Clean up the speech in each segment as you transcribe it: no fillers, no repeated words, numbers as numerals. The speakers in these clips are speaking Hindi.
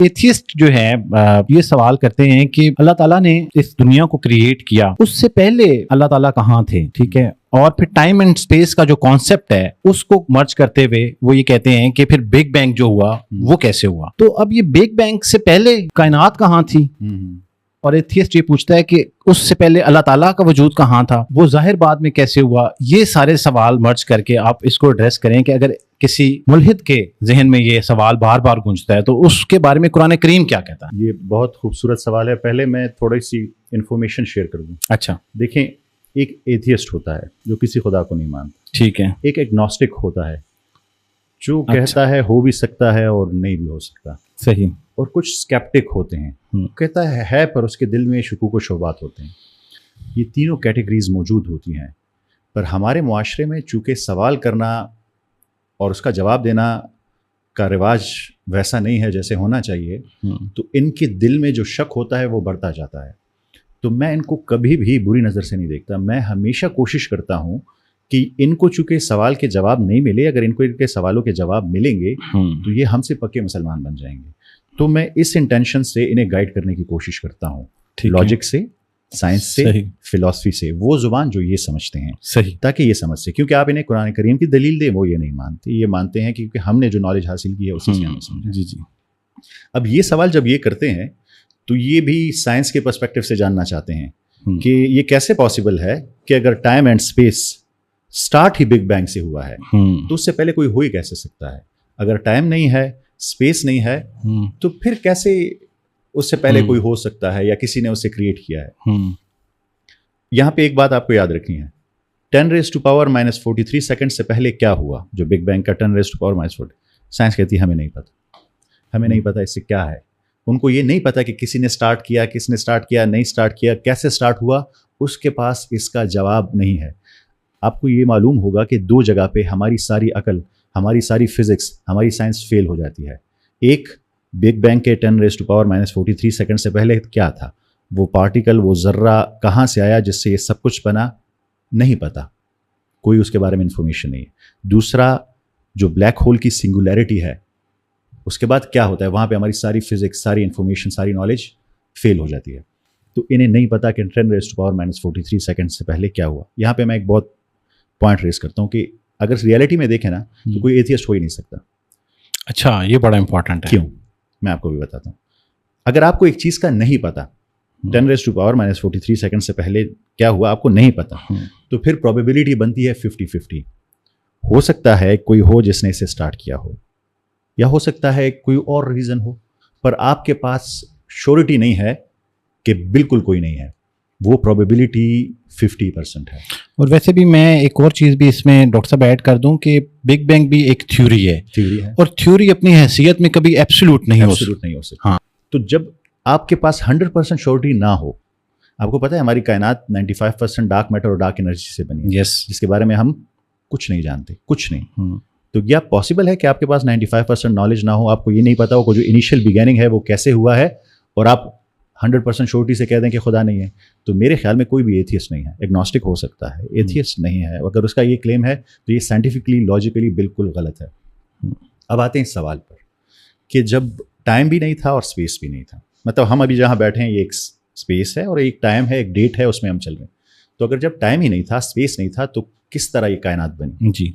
एथियस्ट जो है ये सवाल करते हैं कि अल्लाह ताला ने इस दुनिया को क्रिएट किया, उससे पहले अल्लाह ताला कहाँ थे, ठीक है, और फिर टाइम एंड स्पेस का जो कॉन्सेप्ट है उसको मर्ज करते हुए वो ये कहते हैं कि फिर बिग बैंग जो हुआ वो कैसे हुआ। तो अब ये बिग बैंग से पहले कायनात कहाँ थी, और एथियस्ट ये पूछता है कि उससे पहले अल्लाह ताला का वजूद कहाँ था, वो जाहिर बाद में कैसे हुआ। ये सारे सवाल मर्ज करके आप इसको एड्रेस करें कि अगर किसी मुल्हिद के जहन में ये सवाल बार बार गूंजता है तो उसके बारे में कुरान करीम क्या कहता है। ये बहुत खूबसूरत सवाल है। पहले मैं थोड़ी सी इंफॉर्मेशन शेयर कर दूं। अच्छा, देखें, एक एथियस्ट होता है जो किसी खुदा को नहीं मानता, ठीक है। एक एग्नोस्टिक होता है जो कहता है हो भी सकता है और नहीं भी हो सकता, सही, और कुछ स्केप्टिक होते हैं, कहता है पर उसके दिल में शुकूक व शुबात होते हैं। ये तीनों कैटेगरीज मौजूद होती हैं, पर हमारे मुआशरे में चूँकि सवाल करना और उसका जवाब देना का रिवाज वैसा नहीं है जैसे होना चाहिए, तो इनके दिल में जो शक होता है वो बढ़ता जाता है। तो मैं इनको कभी भी बुरी नज़र से नहीं देखता। मैं हमेशा कोशिश करता हूँ कि इनको चूँकि सवाल के जवाब नहीं मिले, अगर इनको इनके सवालों के जवाब मिलेंगे तो ये हमसे पक्के मुसलमान बन जाएंगे। तो मैं इस इंटेंशन से इन्हें गाइड करने की कोशिश करता हूँ, लॉजिक से, साइंस से, फिलॉसफी से, वो जुबान जो ये समझते हैं, सही, ताकि ये समझ से। क्योंकि आप इन्हें कुरान करीम की दलील दें, वो ये नहीं मानते। ये मानते हैं क्योंकि हमने जो नॉलेज हासिल की है उसी से हमें समझा। जी जी। अब ये सवाल जब ये करते हैं तो ये भी साइंस के पर्सपेक्टिव से जानना चाहते हैं कि ये कैसे पॉसिबल है कि अगर time and space start he big bang से हुआ है तो उससे पहले कोई हो ही कैसे सकता है। अगर टाइम नहीं है, स्पेस नहीं है, तो फिर कैसे उससे पहले कोई हो सकता है या किसी ने उसे क्रिएट किया है। यहाँ पे एक बात आपको याद रखनी है, 10⁻⁻43 सेकंड से पहले क्या हुआ, जो बिग बैंग का 10⁻⁻40, साइंस कहती है हमें नहीं पता, हमें नहीं पता इससे क्या है। उनको ये नहीं पता कि किसी ने स्टार्ट किया, किसने स्टार्ट किया, नहीं स्टार्ट किया, कैसे स्टार्ट हुआ, उसके पास इसका जवाब नहीं है। आपको ये मालूम होगा कि दो जगह पे हमारी सारी अकल, हमारी सारी फिजिक्स, हमारी साइंस फेल हो जाती है। एक, बिग बैंग के 10⁻⁻43 सेकंड से पहले क्या था, वो पार्टिकल, वो ज़र्रा कहाँ से आया जिससे ये सब कुछ बना, नहीं पता, कोई उसके बारे में इंफॉर्मेशन नहीं है। दूसरा, जो ब्लैक होल की सिंगुलैरिटी है, उसके बाद क्या होता है, वहाँ पे हमारी सारी फिजिक्स, सारी इंफॉर्मेशन, सारी नॉलेज फेल हो जाती है। तो इन्हें नहीं पता कि 10⁻⁻43 सेकंड से पहले क्या हुआ। यहाँ पे मैं एक बहुत पॉइंट रेस करता हूँ कि अगर रियलिटी में देखें ना तो कोई एथियस्ट हो ही नहीं सकता। अच्छा, ये बड़ा इंपॉर्टेंट है। क्यों, मैं आपको भी बताता हूँ। अगर आपको एक चीज़ का नहीं पता, 10⁻⁻43 सेकंड से पहले क्या हुआ आपको नहीं पता, तो फिर प्रोबेबिलिटी बनती है 50-50। हो सकता है कोई हो जिसने इसे स्टार्ट किया हो, या हो सकता है कोई और रीज़न हो, पर आपके पास श्योरिटी नहीं है कि बिल्कुल कोई नहीं है। वो प्रोबेबिलिटी 50% है। और वैसे भी मैं एक और चीज़ भी इसमें डॉक्टर साहब ऐड कर दूं कि बिग बैंग भी एक थ्योरी है, और थ्योरी अपनी हैसियत में कभी एब्सोल्यूट नहीं हो सकती। हाँ, तो जब आपके पास 100% श्योरिटी ना हो, आपको पता है हमारी कायनात 95% डार्क मैटर और डार्क एनर्जी से बनी है, जिसके बारे में हम कुछ नहीं जानते, कुछ नहीं। तो क्या पॉसिबल है कि आपके पास 95% नॉलेज ना हो, आपको ये नहीं पता हो जो इनिशियल बिगेनिंग है वो कैसे हुआ है, और आप 100% श्योरिटी से कह दें कि खुदा नहीं है? तो मेरे ख्याल में कोई भी एथियस्ट नहीं है। एग्नोस्टिक हो सकता है, एथियस्ट नहीं है। अगर उसका ये क्लेम है तो ये साइंटिफिकली, लॉजिकली बिल्कुल गलत है। अब आते हैं इस सवाल पर कि जब टाइम भी नहीं था और स्पेस भी नहीं था, मतलब हम अभी जहाँ बैठे हैं ये एक स्पेस है और एक टाइम है, एक डेट है, उसमें हम चल रहे हैं। तो अगर जब टाइम ही नहीं था, स्पेस नहीं था, तो किस तरह ये कायनात बनी? जी,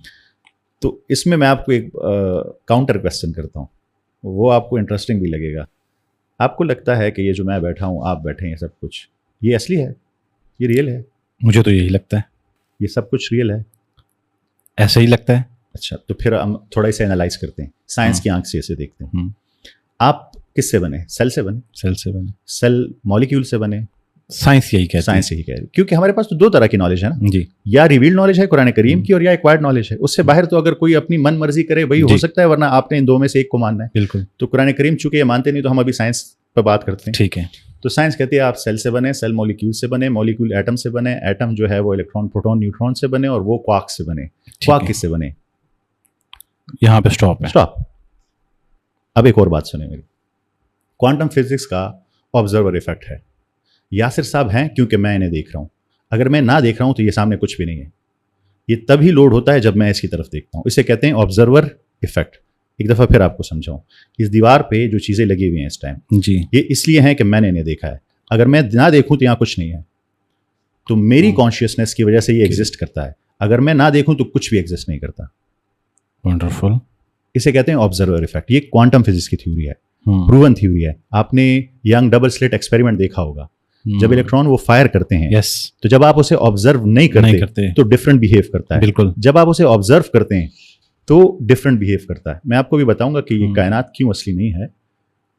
तो इसमें मैं आपको एक काउंटर क्वेश्चन करता हूँ, वो आपको इंटरेस्टिंग भी लगेगा। आपको लगता है कि ये जो मैं बैठा हूँ, आप बैठे हैं, सब कुछ ये असली है, ये रियल है? मुझे तो यही लगता है। ये सब कुछ रियल है? ऐसा ही लगता है। अच्छा, तो फिर हम थोड़ा इसे एनालाइज करते हैं, साइंस की आंख से इसे देखते हैं। आप किससे बने? सेल से बने? सेल से बने। सेल मॉलिक्यूल से बने? साइंस यही कहती है। साइंस यही कह रही है, क्योंकि हमारे पास तो दो तरह की नॉलेज है ना जी, या रिवील्ड नॉलेज है कुरान करीम की, और या एक्वायर्ड नॉलेज है। उससे बाहर तो अगर कोई अपनी मन मर्जी करे वही हो सकता है, वरना आपने इन दो में से एक को मानना है। बिल्कुल। तो कुरान करीम चूंकि ये मानते नहीं, तो हम अभी साइंस पर बात करते हैं। ठीक है। तो साइंस कहती है आप सेल से बने, सेल मॉलिक्यूल से बने, मॉलिक्यूल एटम से बने, एटम जो है वो इलेक्ट्रॉन, प्रोटॉन, न्यूट्रॉन से बने, और वो क्वार्क से बने। क्वार्क किससे बने? यहाँ पे स्टॉप है। स्टॉप। अब एक और बात सुने मेरी, क्वांटम फिजिक्स का ऑब्जर्वर इफेक्ट है। यासिर साहब हैं क्योंकि मैं इन्हें देख रहा हूँ, अगर मैं ना देख रहा हूँ तो ये सामने कुछ भी नहीं है। ये तभी लोड होता है जब मैं इसकी तरफ देखता हूँ, इसे कहते हैं ऑब्जर्वर इफेक्ट। एक दफ़ा फिर आपको समझाऊं, इस दीवार पे जो चीज़ें लगी हुई हैं इस टाइम, जी ये इसलिए हैं कि मैंने इन्हें देखा है। अगर मैं ना देखूं तो यहाँ कुछ नहीं है, तो मेरी कॉन्शियसनेस की वजह से ये एग्जिस्ट करता है। अगर मैं ना देखूं तो कुछ भी एग्जिस्ट नहीं करता। वंडरफुल। इसे कहते हैं ऑब्जर्वर इफेक्ट। ये क्वांटम फिजिक्स की थ्योरी है, प्रूवन थ्योरी है। आपने यंग डबल स्लिट एक्सपेरिमेंट देखा होगा, जब इलेक्ट्रॉन वो फायर करते हैं, यस, तो जब आप उसे ऑब्जर्व नहीं करते तो डिफरेंट बिहेव करता है। बिल्कुल। जब आप उसे ऑब्जर्व करते हैं तो डिफरेंट बिहेव करता है। मैं आपको भी बताऊंगा कि ये कायनात क्यों असली नहीं है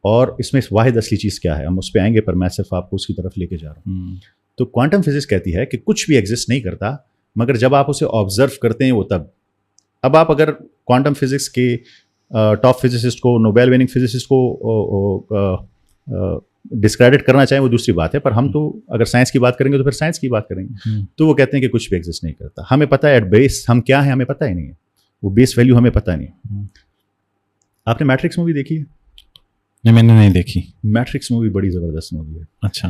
और इसमें वाहिद असली चीज़ क्या है, हम उस पर आएंगे, पर मैं सिर्फ आपको उसकी तरफ लेके जा रहा हूँ। तो क्वांटम फिजिक्स कहती है कि कुछ भी एग्जिस्ट नहीं करता, मगर जब आप उसे ऑब्जर्व करते हैं वो तब। अब आप अगर क्वांटम फिजिक्स के टॉप फिजिसिस्ट को, नोबेल विनिंग फिजिसिस्ट को डिस्क्रेडिट करना चाहें वो दूसरी बात है, पर हम तो अगर साइंस की बात करेंगे तो फिर साइंस की बात करेंगे। तो वो कहते हैं कि कुछ भी एग्जिस्ट नहीं करता। हमें पता है एट बेस हम क्या है, हमें पता ही नहीं है, वो बेस वैल्यू हमें पता नहीं है। आपने मैट्रिक्स मूवी देखी है? नहीं, मैंने नहीं देखी। मैट्रिक्स मूवी बड़ी जबरदस्त मूवी है। अच्छा,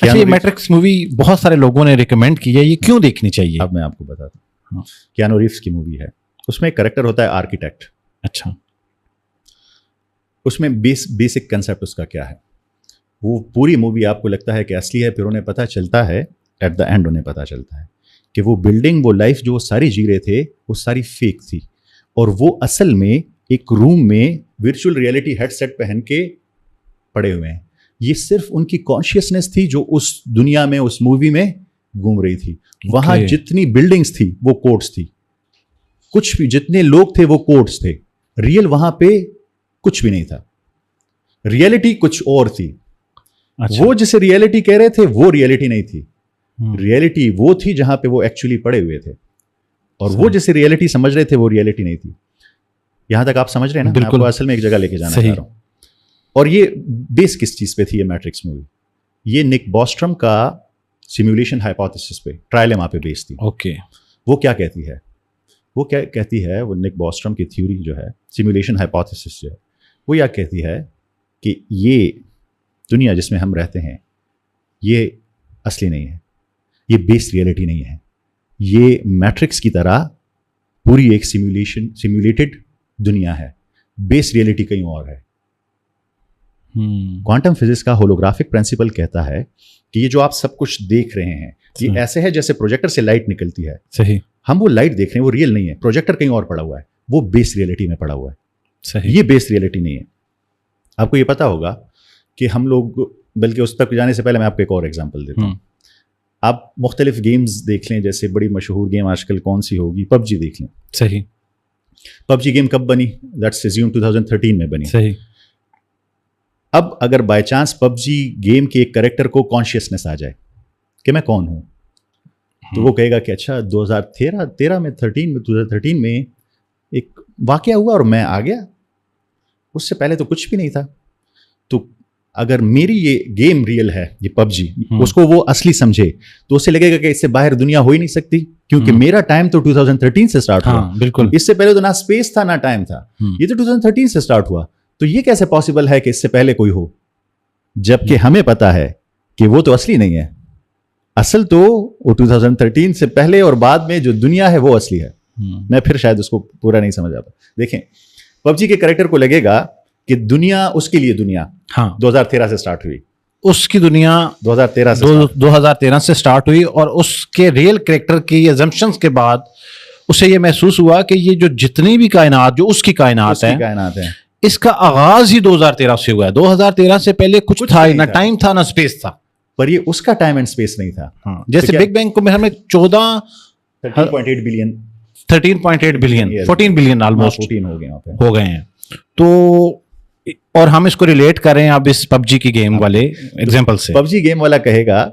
ये मैट्रिक्स मूवी बहुत सारे लोगों ने रिकमेंड की है, ये क्यों देखनी चाहिए? अब मैं आपको बताता हूँ। कियानो रीव्स की मूवी है, उसमें एक कैरेक्टर होता है आर्किटेक्ट। अच्छा, उसमें बेसिक कंसेप्ट उसका क्या है, वो पूरी मूवी आपको लगता है कि असली है, फिर उन्हें पता चलता है, एट द एंड उन्हें पता चलता है कि वो बिल्डिंग, वो लाइफ जो वो सारी जी रहे थे, वो सारी फेक थी, और वो असल में एक रूम में वर्चुअल रियलिटी हेडसेट पहन के पड़े हुए हैं। ये सिर्फ उनकी कॉन्शियसनेस थी जो उस दुनिया में, उस मूवी में घूम रही थी। वहां जितनी बिल्डिंग्स थी वो कोड्स थी, कुछ भी जितने लोग थे वो कोड्स थे। रियल वहां पे कुछ भी नहीं था, रियलिटी कुछ और थी। अच्छा। वो जिसे रियलिटी कह रहे थे वो रियलिटी नहीं थी। रियलिटी वो थी जहां पे वो एक्चुअली पड़े हुए थे, और वो जिसे रियलिटी समझ रहे थे वो रियलिटी नहीं थी। यहां तक आप समझ रहे हैं ना? मैं आपको असल में एक जगह लेके जाना चाह रहा हूं। और ये बेस किस चीज पे थी ये मैट्रिक्स मूवी? ये निक बॉस्ट्रम का सिमुलेशन हाइपोथेसिस पे, ट्रायलेमा पे बेस थी। ओके। वो क्या कहती है? वो क्या कहती है, वो निक बॉस्ट्रम की थ्योरी जो है, सिमुलेशन हाइपोथेसिस जो है, वो यह कहती है कि ये दुनिया जिसमें हम रहते हैं ये असली नहीं है, ये बेस रियलिटी नहीं है, ये मैट्रिक्स की तरह पूरी एक सिमुलेटेड दुनिया है, बेस रियलिटी कहीं और है। क्वांटम फिजिक्स का होलोग्राफिक प्रिंसिपल कहता है कि ये जो आप सब कुछ देख रहे हैं ये ऐसे है जैसे प्रोजेक्टर से लाइट निकलती है। सही। हम वो लाइट देख रहे हैं, वो रियल नहीं है, प्रोजेक्टर कहीं और पड़ा हुआ है, वो बेस रियलिटी में पड़ा हुआ है। सही। ये बेस रियलिटी नहीं है। आपको ये पता होगा कि हम लोग, बल्कि उस तक जाने से पहले मैं आपको एक और एग्जांपल देता हूँ। आप मुख्तलिफ गेम्स देख लें, जैसे बड़ी मशहूर गेम आजकल कौन सी होगी, पबजी देख लें। सही। पबजी गेम कब बनी? दैट्स अज्यूम 2013 में बनी। सही। अब अगर बाय चांस पबजी गेम के एक कैरेक्टर को कॉन्शियसनेस आ जाए कि मैं कौन हूं, तो वो कहेगा कि अच्छा 2013 में 2013 में एक वाकया हुआ और मैं आ गया, उससे पहले तो कुछ भी नहीं था। तो अगर मेरी ये गेम रियल है, ये पबजी, उसको वो असली समझे, तो उसे लगेगा कि इससे बाहर दुनिया हो ही नहीं सकती, क्योंकि मेरा टाइम तो 2013 से स्टार्ट हुआ। बिल्कुल। इससे पहले तो ना स्पेस था ना टाइम था, ये तो 2013 से स्टार्ट हुआ। तो ये कैसे पॉसिबल है कि इससे पहले कोई हो, जबकि हमें पता है कि वो तो असली नहीं है। असल तो वो 2013 से पहले और बाद में जो दुनिया है वो असली है। मैं फिर शायद उसको पूरा नहीं समझ आता। देखें, पबजी के कैरेक्टर को लगेगा कि दुनिया, उसके लिए दुनिया 2013 से स्टार्ट हुई, उसकी दुनिया 2013 से स्टार्ट हुई, और उसके रियल कैरेक्टर की अजम्पशंस के बाद उसे ये महसूस हुआ कि ये जो जितनी भी कायनात, जो उसकी कायनात है, इसका आगाज ही 2013 से हुआ है। 2013 से पहले कुछ था ही ना, टाइम था ना स्पेस था। पर ये उसका टाइम एंड स्पेस नहीं था। जैसे बिग बैंग को में हमें 13.8 बिलियन 14 बिलियन ऑलमोस्ट 14 हो गए हैं। तो और हम इसको रिलेट करें अब इस पबजी की गेम वाले एग्जांपल से, पबजी गेम वाला कहेगा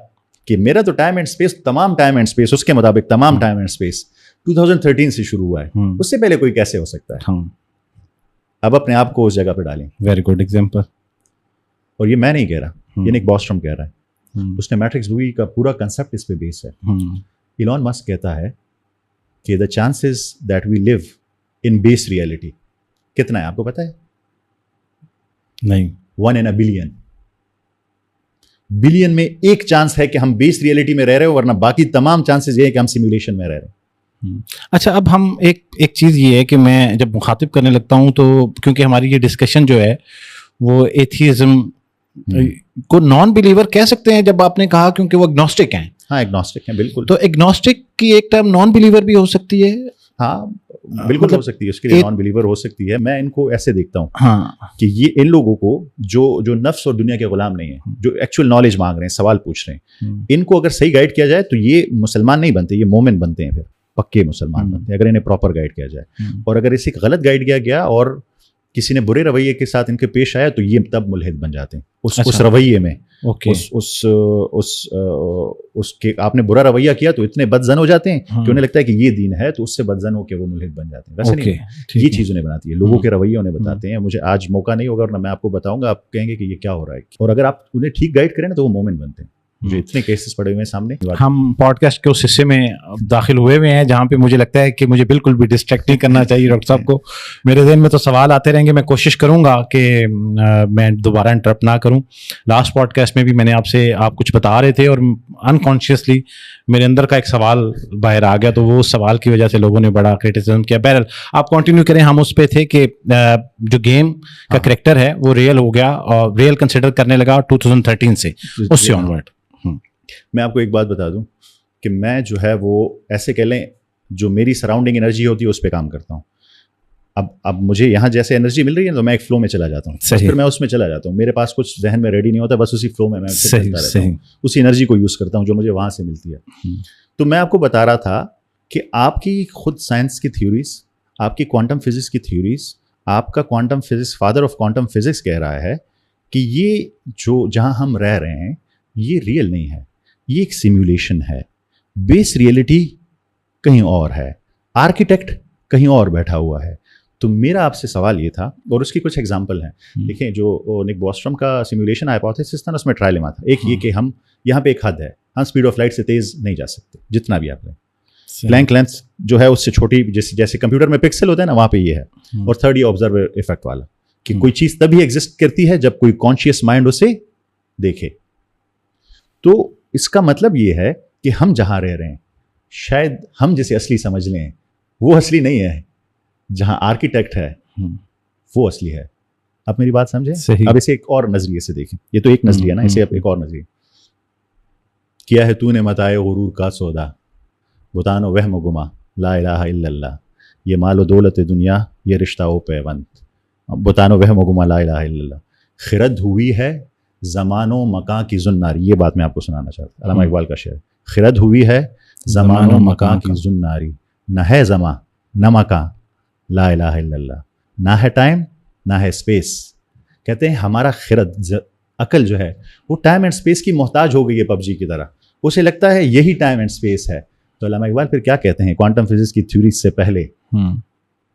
कि मेरा तो टाइम एंड स्पेस, तमाम टाइम एंड स्पेस, उसके मुताबिक तमाम टाइम एंड स्पेस 2013 से शुरू हुआ है, उससे पहले कोई कैसे हो सकता है? अब अपने आप को उस जगह पे डालें। Very good example. और ये मैं नहीं कह रहा, ये निक बॉस्ट्रम कह रहा है। उसने मैट्रिक्स मूवी का पूरा कंसेप्ट इस पे बेस है। इलॉन मस्क कहता है कि the chances that we live in base reality कितना है, आपको पता है? नहीं। 1 in a billion। बिलियन में एक चांस है कि हम बेस रियलिटी में रह रहे हो, वरना बाकी तमाम चांसेस ये है कि हम सिमुलेशन में रह रहे हैं। अच्छा, अब हम एक चीज़ ये है कि मैं जब मुखातिब करने लगता हूँ तो क्योंकि हमारी ये डिस्कशन जो है वो एथिज्म को नॉन बिलीवर कह सकते हैं जब आपने कहा, क्योंकि वो एग्नोस्टिक हैं। हाँ, एग्नोस्टिक हैं बिल्कुल। तो एग्नोस्टिक की एक टर्म नॉन बिलीवर भी हो सकती है। हाँ बिल्कुल मतलब हो सकती है, उसके लिए नॉन बिलीवर हो सकती है। मैं इनको ऐसे देखता हूँ हाँ कि ये इन लोगों को जो नफ्स और दुनिया के गुलाम नहीं है, जो एक्चुअल नॉलेज मांग रहे हैं, सवाल पूछ रहे हैं, इनको अगर सही गाइड किया जाए तो ये मुसलमान नहीं बनते, ये मोमिन बनते हैं, फिर पक्के मुसलमान बनते हैं अगर इन्हें प्रॉपर गाइड किया जाए। और अगर इसे गलत गाइड किया गया और किसी ने बुरे रवैये के साथ इनके पेश आया तो ये तब मुल्हिद बन जाते हैं उस रवैये में। ओके। उसके आपने बुरा रवैया किया तो इतने बदजन हो जाते हैं कि उन्हें लगता है कि ये दीन है, तो उससे बदजन होकर वो मुल्हिद बन जाते हैं। वैसे नहीं, ये चीज़ उन्हें बनाती है, लोगों के रवैये उन्हें बताते हैं। मुझे आज मौका नहीं होगा और ना मैं आपको बताऊंगा, आप कहेंगे कि ये क्या हो रहा है। और अगर आप उन्हें ठीक गाइड करें ना तो वो मोमिन बनते हैं। जो इतने केसेस पड़े हुए हैं सामने। हम पॉडकास्ट के उस हिस्से में दाखिल हुए हुए हैं जहाँ पे मुझे लगता है कि मुझे बिल्कुल भी डिस्ट्रैक्ट नहीं करना चाहिए डॉक्टर साहब को। मेरे ज़हन में तो सवाल आते रहेंगे, मैं कोशिश करूंगा कि मैं दोबारा इंटरप्ट ना करूं। लास्ट पॉडकास्ट में भी मैंने आपसे आप कुछ बता रहे थे और अनकॉन्शियसली मेरे अंदर का एक सवाल बाहर आ गया, तो वो सवाल की वजह से लोगों ने बड़ा क्रिटिसिज्म किया। बहरहाल आप कंटिन्यू करें। हम उस पे थे कि जो गेम का कैरेक्टर है वो रियल हो गया और रियल कंसिडर करने लगा 2013 से, उससे ऑनवर्ड। मैं आपको एक बात बता दूं कि मैं जो है वो ऐसे कह लें जो मेरी सराउंडिंग एनर्जी होती है उस पर काम करता हूँ। अब मुझे यहाँ जैसे एनर्जी मिल रही है तो मैं एक फ्लो में चला जाता हूँ, फिर मैं उसमें चला जाता हूँ। मेरे पास कुछ जहन में रेडी नहीं होता, बस उसी फ्लो में मैं चलता रहता हूँ, उसी एनर्जी को यूज़ करता हूँ जो मुझे वहाँ से मिलती है। तो मैं आपको बता रहा था कि आपकी खुद साइंस की थ्योरीज, आपकी क्वांटम फिजिक्स की थ्योरीज, आपका quantum physics, father of quantum physics कह रहा है कि ये जो जहाँ हम रह रहे हैं ये रियल नहीं है, ये एक सिमुलेशन है। बेस रियलिटी कहीं और है, आर्किटेक्ट कहीं और बैठा हुआ है। तो मेरा आपसे सवाल ये था, और उसकी कुछ एग्जांपल हैं। देखिए, जो निक बॉस्ट्रम का सिमुलेशन हाइपोथेसिस था ना, उसमें ट्रायलेमा था। एक ये कि हम यहाँ पे एक हद है, हम स्पीड ऑफ लाइट से तेज नहीं जा सकते जितना भी आप लें। प्लैंक लेंथ जो है उससे छोटी, जैसे कंप्यूटर में पिक्सल होता है ना, वहाँ पे ये है। और थर्ड ये ऑब्जर्व इफेक्ट वाला कि कोई चीज़ तभी एग्जिस्ट करती है जब कोई कॉन्शियस माइंड उसे देखे। तो इसका मतलब ये है कि हम जहां रह रहे हैं शायद हम जिसे असली समझ लें वो असली नहीं है, जहां आर्किटेक्ट है वो असली है। आप मेरी बात समझे? अब इसे एक और नजरिए से देखें। ये तो एक नजरिया ना, इसे अब एक और नजरिया। किया है तूने मताए गुरूर का सौदा, बुतानो वहम गुमा, ला इलाहा इल्लल्लाह, ये मालो दौलत दुनिया, ये रिश्ता ओ पैवंत, बुतानो वहम गुमा, ला इलाहा इल्लल्लाह, खिरद हुई है ज़मानो मकां की जुन्नारी। ये बात मैं आपको सुनाना चाहता हूँ, अल्लामा इकबाल का शेर। खिरद हुई है ज़मानो मकां की जुन्नारी, न है ज़मा न मकां, ला इलाहा इल्लल्लाह, ना है टाइम ना है स्पेस। कहते हैं हमारा खिरद, अकल जो है वो टाइम एंड स्पेस की मोहताज हो गई है पबजी की तरह, उसे लगता है यही टाइम एंड स्पेस है। तो अल्लामा इकबाल फिर क्या कहते हैं क्वांटम फिजिक्स की थ्योरी से पहले,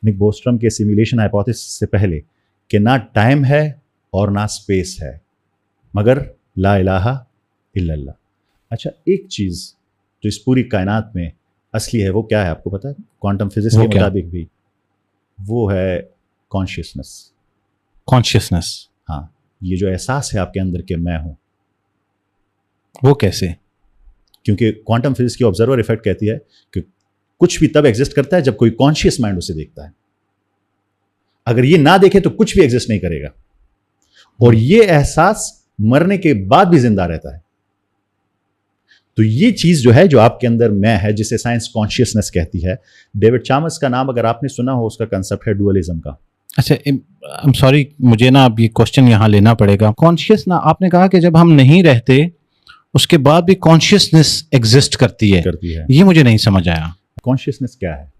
निक बोस्ट्रम के सिमुलेशन हाइपोथेसिस से पहले, कि ना टाइम है और ना स्पेस है, मगर ला इलाहा इल्लल्लाह। अच्छा, एक चीज़ जो इस पूरी कायनात में असली है वो क्या है आपको पता है? क्वांटम फिजिक्स के मुताबिक भी वो है कॉन्शियसनेस। कॉन्शियसनेस, हाँ, ये जो एहसास है आपके अंदर के मैं हूँ। वो कैसे? क्योंकि क्वांटम फिजिक्स की ऑब्जर्वर इफेक्ट कहती है कि कुछ भी तब एग्जिस्ट करता है जब कोई कॉन्शियस माइंड उसे देखता है। अगर ये ना देखे तो कुछ भी एग्जिस्ट नहीं करेगा, और ये एहसास मरने के बाद भी जिंदा रहता है। तो ये चीज जो है जो आपके अंदर मैं है, जिसे साइंस कॉन्शियसनेस कहती है। डेविड चामर्स का नाम अगर आपने सुना हो, उसका कंसेप्ट है डुअलिज्म का। अच्छा, आई एम सॉरी, मुझे ना अब ये क्वेश्चन यहाँ लेना पड़ेगा। कॉन्शियस ना, आपने कहा कि जब हम नहीं रहते उसके बाद भी कॉन्शियसनेस एग्जिस्ट करती है। ये मुझे नहीं समझ आया। कॉन्शियसनेस क्या है?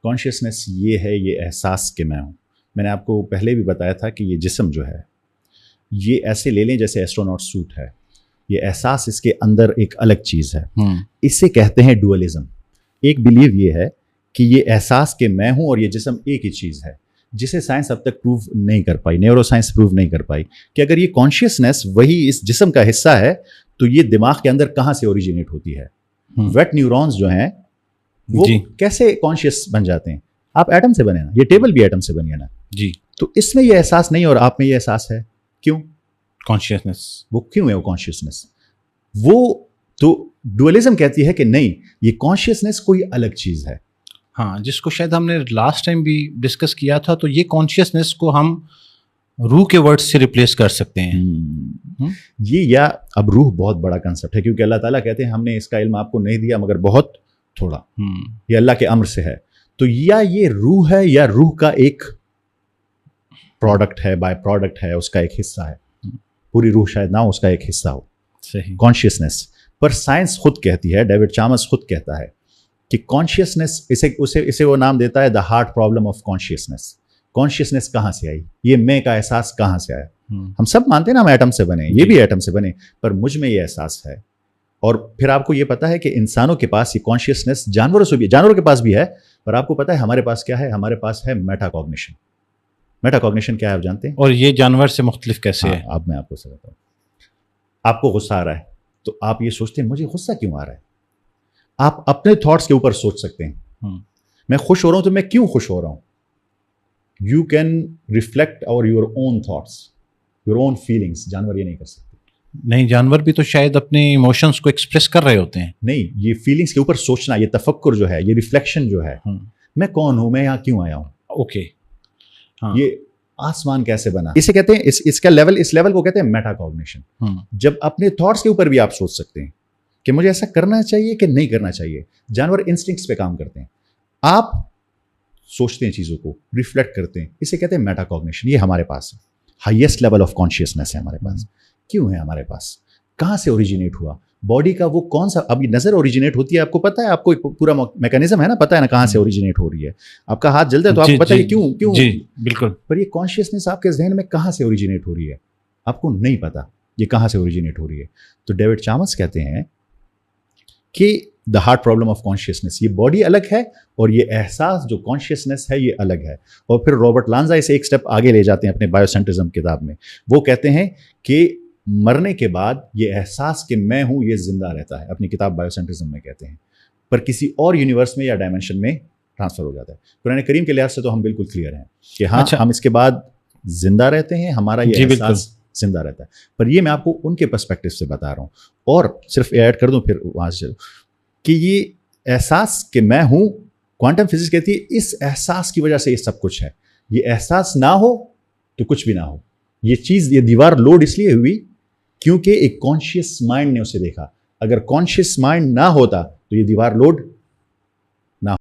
कॉन्शियसनेस ये है, ये एहसास कि मैं हूँ। मैंने आपको पहले भी बताया था कि ये जिस्म जो है ये ऐसे ले लें जैसे एस्ट्रोनॉट सूट है, ये एहसास इसके अंदर एक अलग चीज़ है। इसे कहते हैं डुअलिज्म। एक बिलीव ये है कि ये एहसास के मैं हूँ और ये जिस्म एक ही चीज़ है, जिसे साइंस अब तक प्रूव नहीं कर पाई, न्यूरो साइंस प्रूव नहीं कर पाई कि अगर ये कॉन्शियसनेस वही इस जिस्म का हिस्सा है तो ये दिमाग के अंदर कहाँ से ओरिजिनेट होती है। वेट न्यूरॉन्स जो हैं वो कैसे कॉन्शियस बन जाते हैं? आप एटम से बने ना, ये टेबल भी एटम से बनी है ना जी। तो इसमें ये एहसास नहीं और आप में ये एहसास है। क्यों? कॉन्शियसनेस। वो क्यों है वो कॉन्शियसनेस? वो तो डुअलिज्म कहती है कि नहीं, ये कॉन्शियसनेस कोई अलग चीज है। हाँ, जिसको शायद हमने लास्ट टाइम भी डिस्कस किया था, तो ये कॉन्शियसनेस को हम रूह के वर्ड्स से रिप्लेस कर सकते हैं। ये या अब रूह बहुत बड़ा कंसेप्ट है, क्योंकि अल्लाह ताला कहते हैं हमने इसका इल्म आपको नहीं दिया मगर बहुत थोड़ा, ये अल्लाह के अम्र से है। तो या ये रूह है या रूह का एक प्रोडक्ट है, बाय प्रोडक्ट है, उसका एक हिस्सा है। पूरी रूह शायद ना हो, उसका एक हिस्सा हो सही। कॉन्शियसनेस। पर साइंस खुद कहती है, डेविड चामस खुद कहता है कि कॉन्शियसनेस, इसे वो नाम देता है the heart problem of consciousness. Consciousness कहाँ से आई, ये मैं का एहसास कहाँ से आया? हम सब मानते हैं ना हम एटम से बने, ये भी एटम से बने, पर मुझ में ये एहसास है। और फिर आपको ये पता है कि इंसानों के पास ये कॉन्शियसनेस जानवरों से भी, जानवरों के पास भी है, पर आपको पता है हमारे पास क्या है? हमारे पास है मेटाकॉग्निशन। मेटाकॉग्निशन क्या है आप जानते हैं? और ये जानवर से मुख्तलिफ कैसे है? अब मैं आपको समझाता हूँ। आपको गुस्सा आ रहा है तो आप ये सोचते हैं मुझे गुस्सा क्यों आ रहा है। आप अपने थॉट्स के ऊपर सोच सकते हैं, मैं खुश हो रहा हूं तो मैं क्यों खुश हो रहा हूं। यू कैन रिफ्लेक्ट और your own thoughts, your own feelings. जानवर ये नहीं कर सकते। नहीं, जानवर भी तो शायद अपने इमोशंस को एक्सप्रेस कर रहे होते हैं। नहीं, ये फीलिंग्स के ऊपर सोचना, ये तफक्कुर जो है, ये रिफ्लेक्शन जो है, मैं कौन हूं, मैं यहाँ क्यों आया हूं, ओके, ये आसमान कैसे बना, इसे कहते हैं, इसका लेवल, इस लेवल को कहते हैं मेटाकॉग्निशन। जब अपने थॉट्स के ऊपर भी आप सोच सकते हैं कि मुझे ऐसा करना चाहिए कि नहीं करना चाहिए। जानवर इंस्टिंक्ट्स पे काम करते हैं, आप सोचते हैं, चीजों को रिफ्लेक्ट करते हैं, इसे कहते हैं मेटाकॉग्निशन। ये हमारे पास है, हाईएस्ट लेवल ऑफ कॉन्शियसनेस है हमारे पास। क्यों है हमारे पास? कहाँ से ओरिजिनेट हुआ? बॉडी का वो कौन सा, अभी नजर ओरिजिनेट होती है, आपको पता है, आपको पूरा मैकेनिज्म है ना, पता है ना कहाँ से ओरिजिनेट हो रही है। आपका हाथ जलता है तो आपको पता है क्यों क्यों। जी बिल्कुल। पर ये कॉन्शियसनेस आपके जहन में कहाँ से ओरिजिनेट हो रही है, आपको नहीं पता ये कहाँ से ओरिजिनेट हो रही है। तो डेविड चामस कहते हैं कि the heart problem of consciousness, ये बॉडी अलग है और ये एहसास जो कॉन्शियसनेस है ये अलग है। और फिर रॉबर्ट लांजा इसे एक स्टेप आगे ले जाते हैं अपने बायोसेंट्रिज्म किताब में। वो कहते हैं कि मरने के बाद ये एहसास कि मैं हूं ये जिंदा रहता है, अपनी किताब बायोसेंट्रिज्म में कहते हैं, पर किसी और यूनिवर्स में या डायमेंशन में ट्रांसफर हो जाता है। कुरान करीम के लिहाज से तो हम बिल्कुल क्लियर हैं कि हाँ, हम इसके बाद जिंदा रहते हैं, हमारा ये एहसास जिंदा रहता है। पर ये मैं आपको उनके पर्सपेक्टिव से बता रहा हूँ। और सिर्फ ऐड कर दूं फिर वहां से चलो, कि ये एहसास कि मैं हूं, क्वांटम फिजिक्स कहती है इस एहसास की वजह से ये सब कुछ है। ये एहसास ना हो तो कुछ भी ना हो। ये चीज, ये दीवार लोड इसलिए हुई क्योंकि एक कॉन्शियस माइंड ने उसे देखा। अगर कॉन्शियस माइंड ना होता तो ये दीवार लोड